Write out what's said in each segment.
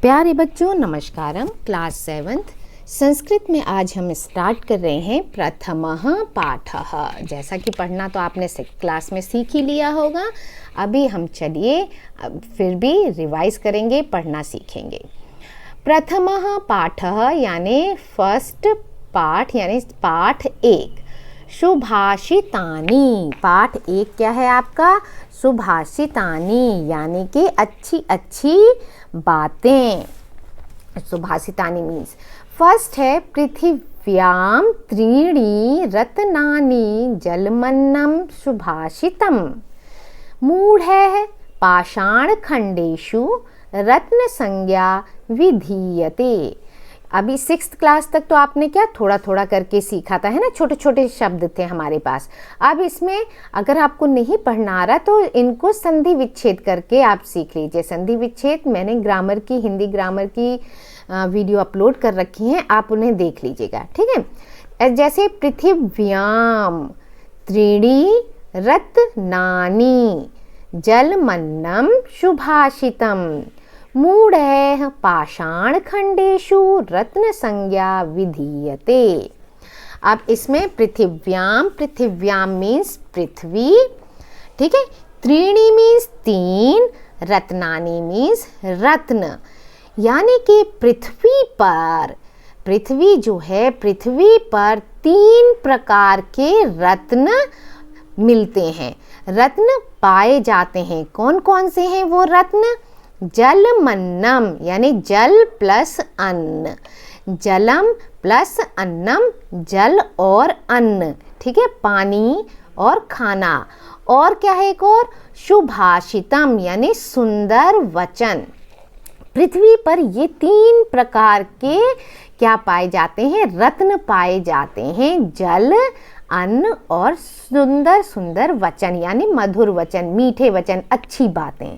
प्यारे बच्चों नमस्कारम। Class 7th Sanskrit में आज हम स्टार्ट कर रहे हैं प्रथमः पाठः। जैसा कि पढ़ना तो आपने क्लास में सीख ही लिया होगा। अभी हम चलिए फिर भी रिवाइज करेंगे, पढ़ना सीखेंगे। प्रथमः पाठः यानी फर्स्ट पाठ यानी पाठ 1 सुभाषितानि। पाठ 1 क्या है आपका? सुभाषितानि यानी कि अच्छी अच्छी बातें। सुभाषितानि मीन्स फर्स्ट है पृथिव्याम त्रीणि रत्नानि जलमन्नम सुभाषितम। मूढ़ है पाषाण खंडेषु रत्न संज्ञा विधीयते। अभी 6th क्लास तक तो आपने क्या थोड़ा थोड़ा करके सीखा था, है ना, छोटे छोटे शब्द थे हमारे पास। अब इसमें अगर आपको नहीं पढ़ना आ रहा तो इनको संधि विच्छेद करके आप सीख लीजिए। संधि विच्छेद मैंने ग्रामर की, हिंदी ग्रामर की वीडियो अपलोड कर रखी हैं, आप उन्हें देख लीजिएगा, ठीक है। जैसे पृथिव्याम त्रीणि रत्नानि जलमन्नम सुभाषितम। मूढ़ है पाषाण खंडेषु रत्न संज्ञा विधीयते। अब इसमें पृथिव्याम, पृथिव्याम मीन्स पृथ्वी, ठीक है। त्रीणि मीन्स 3, रत्नानि मीन्स रत्न, यानी कि पृथ्वी पर, पृथ्वी जो है पृथ्वी पर 3 प्रकार के रत्न मिलते हैं, रत्न पाए जाते हैं। कौन कौन से हैं वो रत्न? जलमन्नम यानी जल प्लस अन्न, जलम प्लस अन्नम, जल और अन्न, ठीक है, पानी और खाना। और क्या है एक और? सुभाषितम यानी सुंदर वचन। पृथ्वी पर ये 3 प्रकार के क्या पाए जाते हैं? रत्न पाए जाते हैं, जल, अन्न और सुंदर सुंदर वचन यानी मधुर वचन, मीठे वचन, अच्छी बातें।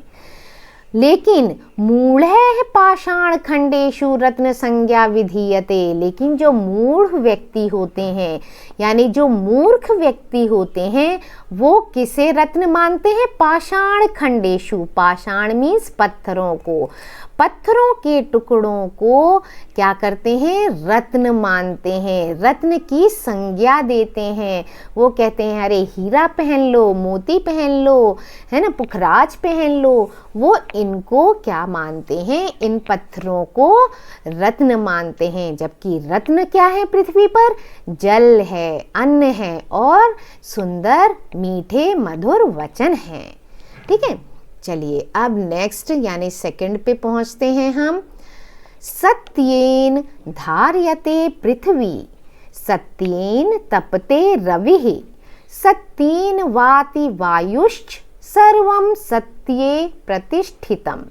लेकिन मूढ़ है पाषाण खंडेषु रत्न संज्ञा विधीयते। लेकिन जो मूढ़ व्यक्ति होते हैं यानी जो मूर्ख व्यक्ति होते हैं वो किसे रत्न मानते हैं? पाषाण खंडेषु। पाषाण मीन्स पत्थरों को, पत्थरों के टुकड़ों को क्या करते हैं? रत्न मानते हैं, रत्न की संज्ञा देते हैं। वो कहते हैं अरे हीरा पहन लो, मोती पहन लो, है ना, पुखराज पहन लो। वो इनको क्या मानते हैं? इन पत्थरों को रत्न मानते हैं। जबकि रत्न क्या है पृथ्वी पर? जल है, अन्न है और सुंदर मीठे मधुर वचन हैं, ठीक है। चलिए अब नेक्स्ट यानी 2nd पे पहुंचते हैं हम। सत्येन धार्यते पृथ्वी सत्येन तपते रविः सत्येन वाति वायुश्च सर्वं सत्ये प्रतिष्ठितम्।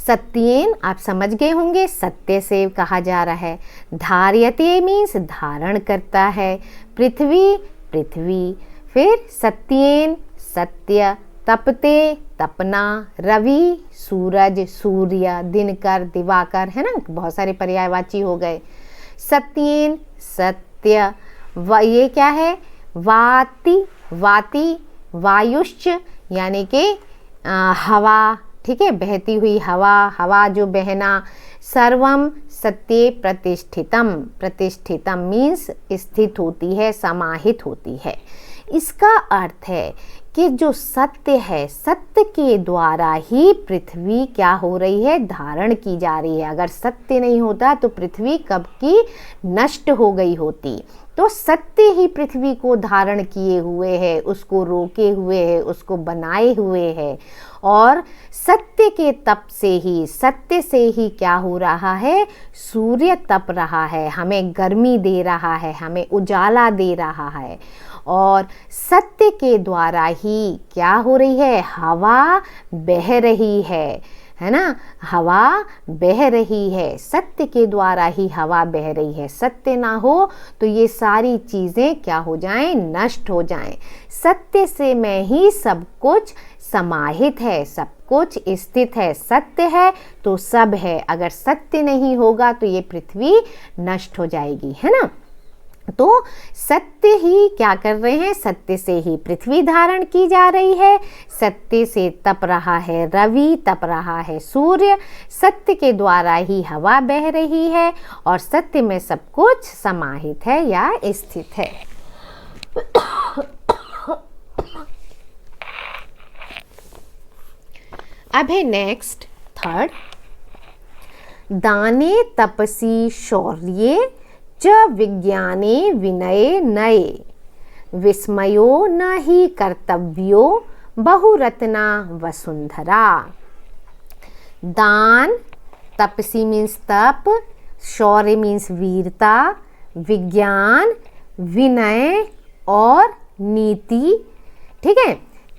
सत्येन आप समझ गए होंगे, सत्य से कहा जा रहा है। धार्यते मीन्स धारण करता है, पृथ्वी पृथ्वी, फिर सत्येन सत्य, तपते तपना, रवि सूरज सूर्य, दिनकर दिवाकर, है ना, बहुत सारे पर्यायवाची हो गए। सत्येन सत्य, ये क्या है? वाति वाति वायुश्च यानी कि हवा, ठीक है, बहती हुई हवा, हवा जो बहना। सर्वम सत्ये प्रतिष्ठितम, प्रतिष्ठितम मीन्स स्थित होती है, समाहित होती है। इसका अर्थ है कि जो सत्य है, सत्य के द्वारा ही पृथ्वी क्या हो रही है? धारण की जा रही है। अगर सत्य नहीं होता तो पृथ्वी कब की नष्ट हो गई होती। तो सत्य ही पृथ्वी को धारण किए हुए है, उसको रोके हुए है, उसको बनाए हुए है। और सत्य के तप से ही, सत्य से ही क्या हो रहा है? सूर्य तप रहा है, हमें गर्मी दे रहा है, हमें उजाला दे रहा है। और सत्य के द्वारा ही क्या हो रही है? हवा बह रही है ना, हवा बह रही है। सत्य के द्वारा ही हवा बह रही है। सत्य ना हो तो ये सारी चीज़ें क्या हो जाएं? नष्ट हो जाएं। सत्य से में ही सब कुछ समाहित है, सब कुछ स्थित है। सत्य है तो सब है। अगर सत्य नहीं होगा तो ये पृथ्वी नष्ट हो जाएगी, है ना। तो सत्य ही क्या कर रहे हैं, सत्य से ही पृथ्वी धारण की जा रही है, सत्य से तप रहा है रवि, तप रहा है सूर्य, सत्य के द्वारा ही हवा बह रही है और सत्य में सब कुछ समाहित है या स्थित है। अब है नेक्स्ट थर्ड, दाने तपसी शौर्ये च विज्ञाने विनये नये, विस्मयो न ही कर्तव्यो बहुरत्ना वसुंधरा। दान, तपसी मीन्स तप, शौर्य मीन्स वीरता, विज्ञान, विनय और नीति, ठीक है,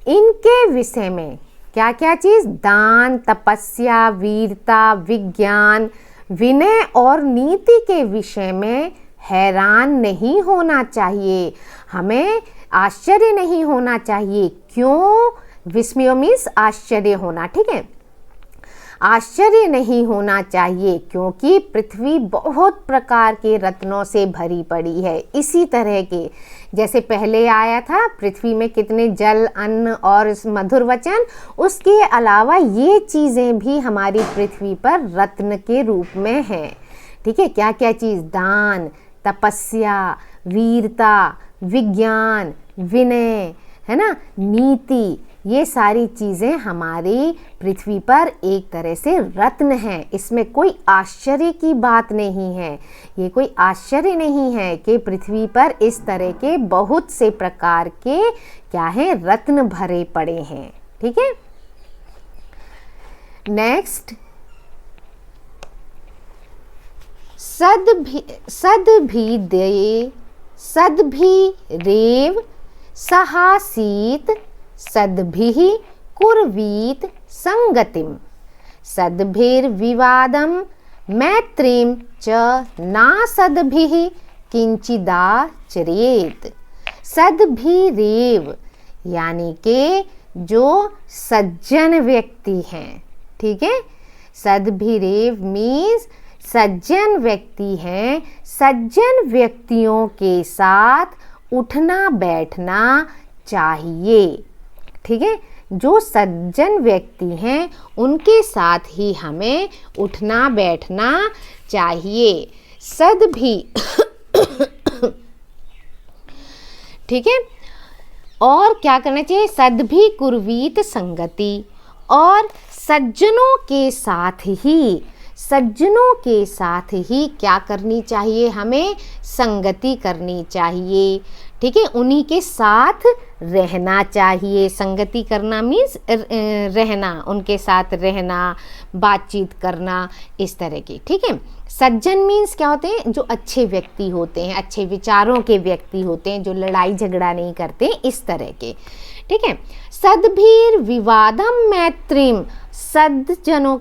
इनके विषय में क्या क्या चीज़, दान, तपस्या, वीरता, विज्ञान, विनय और नीति के विषय में हैरान नहीं होना चाहिए, हमें आश्चर्य नहीं होना चाहिए। क्यों? विस्मय मीन्स आश्चर्य होना, ठीक है, आश्चर्य नहीं होना चाहिए क्योंकि पृथ्वी बहुत प्रकार के रत्नों से भरी पड़ी है। इसी तरह के जैसे पहले आया था, पृथ्वी में कितने जल, अन्न और मधुर वचन, उसके अलावा ये चीज़ें भी हमारी पृथ्वी पर रत्न के रूप में हैं, ठीक है। क्या क्या चीज़, दान, तपस्या, वीरता, विज्ञान, विनय, है ना, नीति, ये सारी चीज़ें हमारी पृथ्वी पर एक तरह से रत्न हैं। इसमें कोई आश्चर्य की बात नहीं है, ये कोई आश्चर्य नहीं है कि पृथ्वी पर इस तरह के बहुत से प्रकार के क्या हैं, रत्न भरे पड़े हैं, ठीक है। नेक्स्ट, सद्भि रेव सहासीत सद्भिः कुर्वीत संगतिम, सद्भिर्विवादं मैत्रीं च नासद्भिः किंचिदाचरेत। सद्भिरेव यानी कि जो सज्जन व्यक्ति हैं, ठीक है, सद्भिरेव मीन्स सज्जन व्यक्ति हैं, सज्जन व्यक्तियों के साथ उठना बैठना चाहिए, ठीक है, जो सज्जन व्यक्ति हैं उनके साथ ही हमें उठना बैठना चाहिए। सद्भि ठीक है, और क्या करना चाहिए, सद्भि कुर्वीत संगति, और सज्जनों के साथ ही क्या करनी चाहिए, हमें संगति करनी चाहिए, ठीक है, उन्हीं के साथ रहना चाहिए। संगति करना मीन्स रहना, उनके साथ रहना, बातचीत करना, इस तरह की, ठीक है। सज्जन मीन्स क्या होते हैं, जो अच्छे व्यक्ति होते हैं, अच्छे विचारों के व्यक्ति होते हैं, जो लड़ाई झगड़ा नहीं करते, इस तरह के, ठीक है। सद्भिर विवादम मैत्रीम, सज्जनों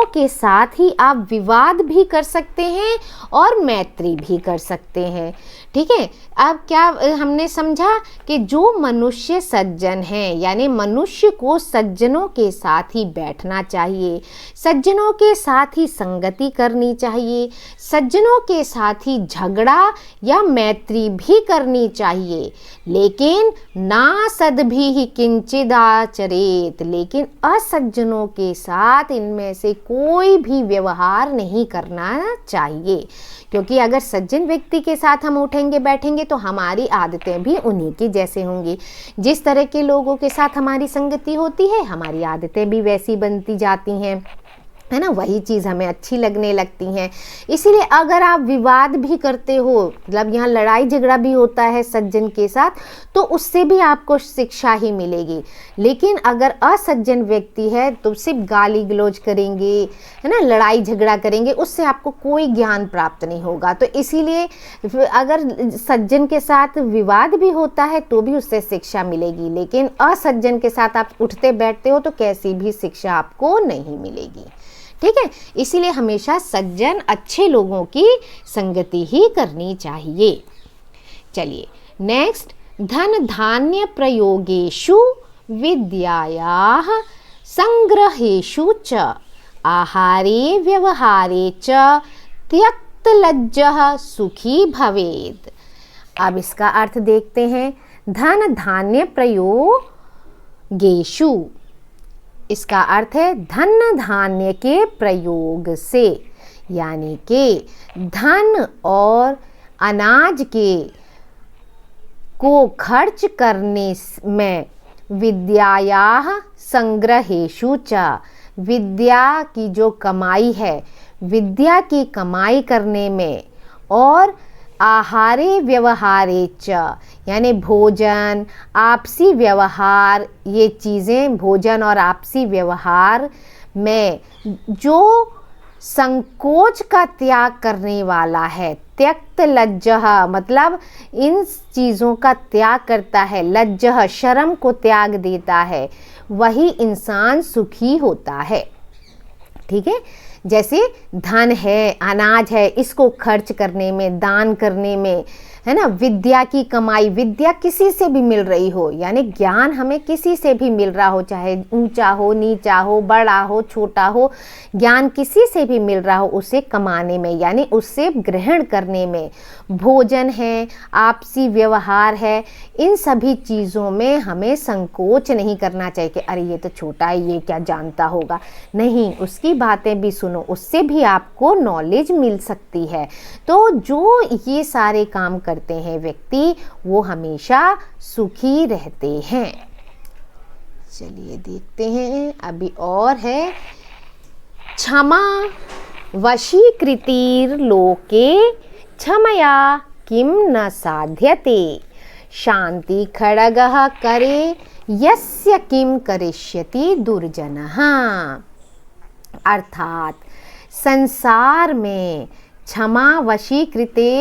के साथ ही आप विवाद भी कर सकते हैं और मैत्री भी कर सकते हैं, ठीक है। अब क्या हमने समझा कि जो मनुष्य सज्जन हैं, यानी मनुष्य को सज्जनों के साथ ही बैठना चाहिए, सज्जनों के साथ ही संगति करनी चाहिए, सज्जनों के साथ ही झगड़ा या मैत्री भी करनी चाहिए, लेकिन ना सद्भिः किंचिदाचरेत, लेकिन असज्जनों के साथ इनमें से कोई भी व्यवहार नहीं करना चाहिए, क्योंकि अगर सज्जन व्यक्ति के साथ हम उठेंगे बैठेंगे तो हमारी आदतें भी उन्हीं की जैसे होंगी। जिस तरह के लोगों के साथ हमारी संगति होती है, हमारी आदतें भी वैसी बनती जाती हैं, है ना, वही चीज़ हमें अच्छी लगने लगती हैं। इसीलिए अगर आप विवाद भी करते हो, मतलब यहाँ लड़ाई झगड़ा भी होता है सज्जन के साथ, तो उससे भी आपको शिक्षा ही मिलेगी। लेकिन अगर असज्जन व्यक्ति है तो सिर्फ गाली गलौज करेंगे, है ना, लड़ाई झगड़ा करेंगे, उससे आपको कोई ज्ञान प्राप्त नहीं होगा। तो इसीलिए अगर सज्जन के साथ विवाद भी होता है तो भी उससे शिक्षा मिलेगी, लेकिन असज्जन के साथ आप उठते बैठते हो तो कैसी भी शिक्षा आपको नहीं मिलेगी, ठीक है। इसीलिए हमेशा सज्जन अच्छे लोगों की संगति ही करनी चाहिए। चलिए नेक्स्ट, धन धान्य प्रयोगेषु विद्यायाः संग्रहेषु च आहारे व्यवहारे च त्यक्तलज्जः सुखी भवेत्। अब इसका अर्थ देखते हैं। धन धान्य प्रयोगेषु, इसका अर्थ है धन धान्य के प्रयोग से, यानी कि धन और अनाज के को खर्च करने में, विद्यायाः संग्रहेषु च, विद्या की जो कमाई है, विद्या की कमाई करने में, और आहारे व्यवहारे च, यानी भोजन आपसी व्यवहार, ये चीज़ें भोजन और आपसी व्यवहार में जो संकोच का त्याग करने वाला है, त्यक्त लज्जः मतलब इन चीज़ों का त्याग करता है, लज्जः शर्म को त्याग देता है, वही इंसान सुखी होता है। ठीक है, जैसे धन है, अनाज है, इसको खर्च करने में, दान करने में, है ना। विद्या की कमाई, विद्या किसी से भी मिल रही हो, यानी ज्ञान हमें किसी से भी मिल रहा हो, चाहे ऊंचा हो, नीचा हो, बड़ा हो, छोटा हो, ज्ञान किसी से भी मिल रहा हो, उसे कमाने में यानी उससे ग्रहण करने में। भोजन है, आपसी व्यवहार है, इन सभी चीज़ों में हमें संकोच नहीं करना चाहिए कि अरे ये तो छोटा है, ये क्या जानता होगा। नहीं, उसकी बातें भी सुनो, उससे भी आपको नॉलेज मिल सकती है। तो जो ये सारे काम करते हैं व्यक्ति, वो हमेशा सुखी रहते हैं। चलिए देखते हैं, अभी और है। क्षमा वशीकृतिर्लोके क्षमया किं न साध्यते, शांति खड्गः करे यस्य किं करिष्यति दुर्जनः। अर्थात संसार में क्षमा वशीकृते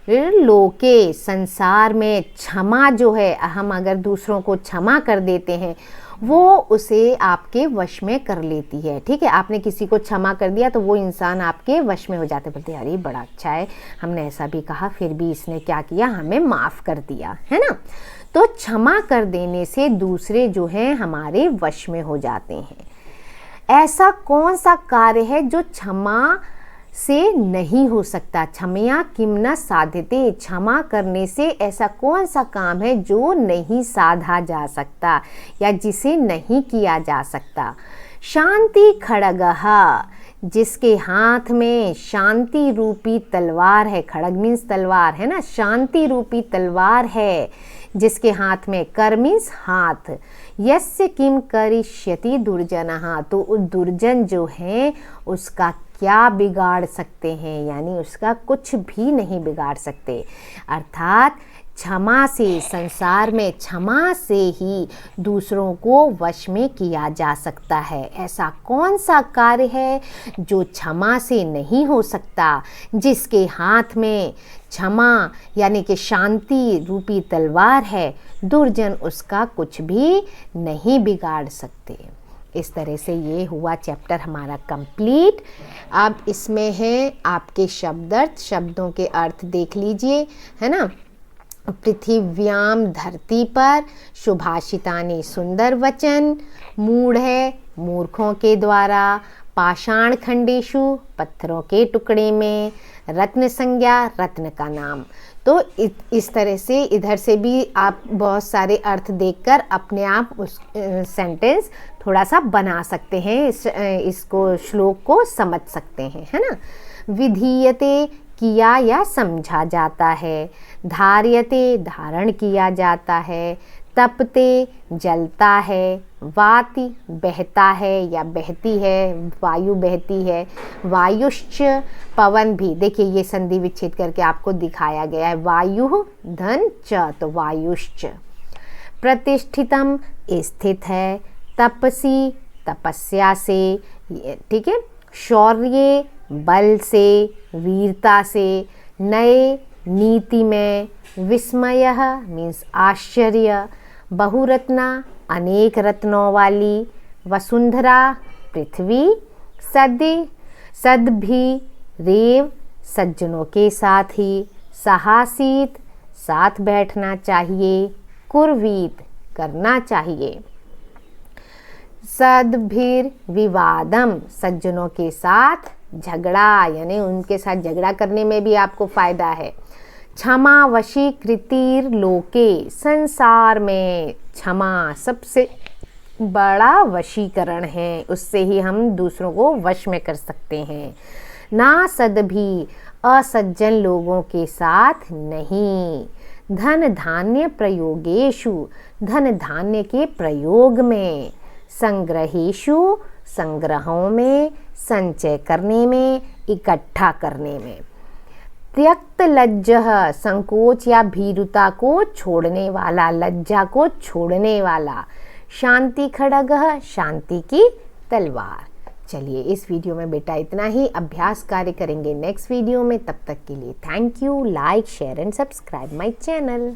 लोके, संसार में क्षमा जो है, हम अगर दूसरों को क्षमा कर देते हैं, वो उसे आपके वश में कर लेती है। ठीक है, आपने किसी को क्षमा कर दिया तो वो इंसान आपके वश में हो जाते, बोलते अरे बड़ा अच्छा है, हमने ऐसा भी कहा फिर भी इसने क्या किया, हमें माफ़ कर दिया, है ना। तो क्षमा कर देने से दूसरे जो हैं हमारे वश में हो जाते हैं। ऐसा कौन सा कार्य है जो क्षमा से नहीं हो सकता? क्षमया किम न साध्यते, क्षमा करने से ऐसा कौन सा काम है जो नहीं साधा जा सकता या जिसे नहीं किया जा सकता? शांति खड्गः, जिसके हाथ में शांति रूपी तलवार है, खड्ग मीन्स तलवार है ना, शांति रूपी तलवार है जिसके हाथ में, कर मीन्स हाथ, यस्य किम करिष्यति दुर्जनः, तो दुर्जन जो है उसका क्या बिगाड़ सकते हैं, यानी उसका कुछ भी नहीं बिगाड़ सकते। अर्थात क्षमा से, संसार में क्षमा से ही दूसरों को वश में किया जा सकता है। ऐसा कौन सा कार्य है जो क्षमा से नहीं हो सकता? जिसके हाथ में क्षमा यानी कि शांति रूपी तलवार है, दुर्जन उसका कुछ भी नहीं बिगाड़ सकते। इस तरह से ये हुआ चैप्टर हमारा कंप्लीट। अब इसमें है आपके शब्दार्थ, शब्दों के अर्थ देख लीजिए, है ना। पृथिव्याम, धरती पर, सुभाषितानि, सुंदर वचन, मूढ़ है, मूर्खों के द्वारा, पाषाण खंडेषु, पत्थरों के टुकड़े में, रत्न संज्ञा, रत्न का नाम। तो इस तरह से इधर से भी आप बहुत सारे अर्थ देखकर अपने आप उस सेंटेंस थोड़ा सा बना सकते हैं, इसको श्लोक को समझ सकते हैं, है ना। विधीयते, किया या समझा जाता है, धार्यते, धारण किया जाता है, तपते, जलता है, वाति, बहता है या बहती है, वायु बहती है, वायुश्च, पवन भी, देखिए ये संधि विच्छेद करके आपको दिखाया गया है, वायु धन च, तो वायुश्च। प्रतिष्ठितम, स्थित है, तपसी, तपस्या से, ठीक है, शौर्य, बल से, वीरता से, नए, नीति में, विस्मयः मीन्स आश्चर्य, बहुरत्ना, अनेक रत्नों वाली, वसुंधरा, पृथ्वी, सद्भि, रेव, सज्जनों के साथ ही, सहासीत, साथ बैठना चाहिए, कुर्वीत, करना चाहिए, सद्भिर विवादम, सज्जनों के साथ झगड़ा, यानी उनके साथ झगड़ा करने में भी आपको फ़ायदा है, क्षमा वशीकृतिर लोके, संसार में क्षमा सबसे बड़ा वशीकरण है, उससे ही हम दूसरों को वश में कर सकते हैं। ना सद्भी, असज्जन लोगों के साथ नहीं। धन धान्य प्रयोगेषु, धन धान्य के प्रयोग में। संग्रहेषु, संग्रहों में, संचय करने में, इकट्ठा करने में। त्यक्त लज्जः, संकोच या भीरुता को छोड़ने वाला, लज्जा को छोड़ने वाला। शांति खड्गः, शांति की तलवार। चलिए इस वीडियो में बेटा इतना ही, अभ्यास कार्य करेंगे नेक्स्ट वीडियो में। तब तक के लिए thank you. Like share and subscribe my channel.